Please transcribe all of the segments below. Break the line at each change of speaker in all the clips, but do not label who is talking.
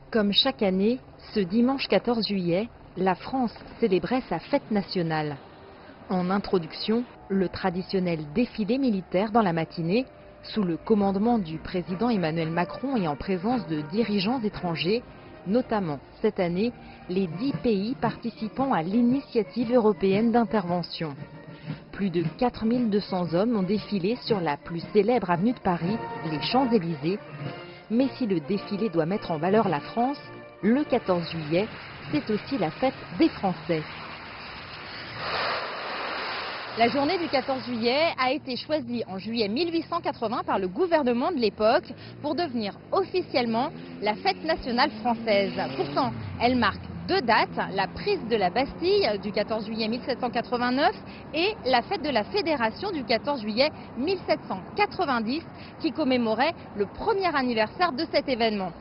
Comme chaque année, ce dimanche 14 juillet, la France célébrait sa fête nationale. En introduction, le traditionnel défilé militaire dans la matinée, sous le commandement du président Emmanuel Macron et en présence de dirigeants étrangers, notamment cette année les 10 pays participant à l'initiative européenne d'intervention. Plus de 4200 hommes ont défilé sur la plus célèbre avenue de Paris, les Champs-Élysées. Mais si le défilé doit mettre en valeur la France, le 14 juillet, c'est aussi la fête des Français. La journée du 14 juillet a été choisie en juillet 1880 par le gouvernement de l'époque pour devenir officiellement la fête nationale française. Pourtant, elle marque deux dates, la prise de la Bastille du 14 juillet 1789 et la fête de la Fédération du 14 juillet 1790 qui commémorait le premier anniversaire de cet événement.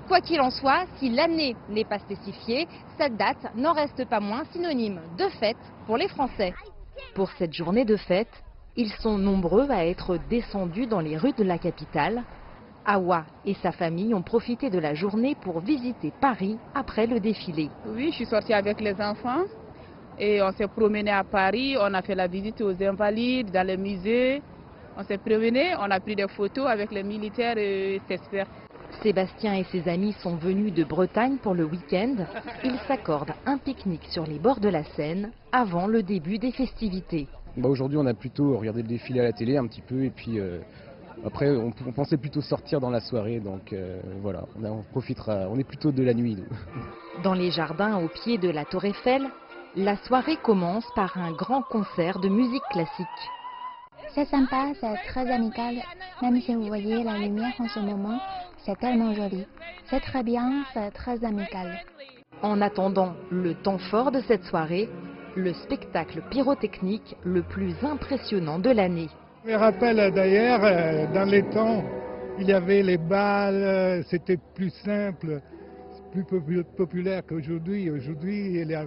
Quoi qu'il en soit, si l'année n'est pas spécifiée, cette date n'en reste pas moins synonyme de fête pour les Français. Pour cette journée de fête, ils sont nombreux à être descendus dans les rues de la capitale. Awa et sa famille ont profité de la journée pour visiter Paris après le défilé.
Oui, je suis sortie avec les enfants et on s'est promené à Paris. On a fait la visite aux Invalides, dans les musées. On s'est promené, on a pris des photos avec les militaires et experts.
Sébastien et ses amis sont venus de Bretagne pour le week-end. Ils s'accordent un pique-nique sur les bords de la Seine avant le début des festivités.
Aujourd'hui, on a plutôt regardé le défilé à la télé un petit peu et puis après on pensait plutôt sortir dans la soirée. Donc voilà, on profitera, on est plutôt de la nuit.
Dans les jardins au pied de la Tour Eiffel, la soirée commence par un grand concert de musique classique.
C'est sympa, c'est très amical, même si vous voyez la lumière en ce moment, c'est tellement joli. C'est très bien, c'est très amical.
En attendant le temps fort de cette soirée, le spectacle pyrotechnique le plus impressionnant de l'année.
Je me rappelle d'ailleurs, dans les temps, il y avait les balles, c'était plus simple, plus populaire qu'aujourd'hui. Aujourd'hui, il y a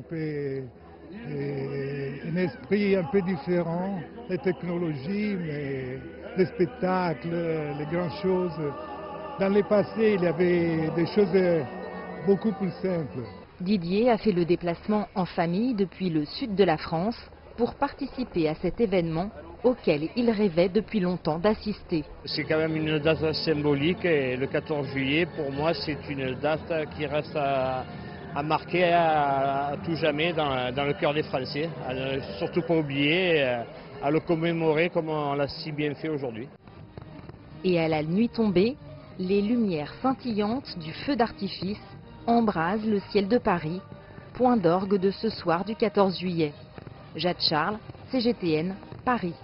un esprit un peu différent, les technologies, mais les spectacles, les grandes choses. Dans le passé, il y avait des choses beaucoup plus simples.
Didier a fait le déplacement en famille depuis le sud de la France pour participer à cet événement auquel il rêvait depuis longtemps d'assister.
C'est quand même une date symbolique et le 14 juillet, pour moi, c'est une date qui reste à marquer à tout jamais dans le cœur des Français. À ne surtout pas oublier, à le commémorer comme on l'a si bien fait aujourd'hui.
Et à la nuit tombée, les lumières scintillantes du feu d'artifice embrasent le ciel de Paris, point d'orgue de ce soir du 14 juillet. Jade Charles, CGTN, Paris.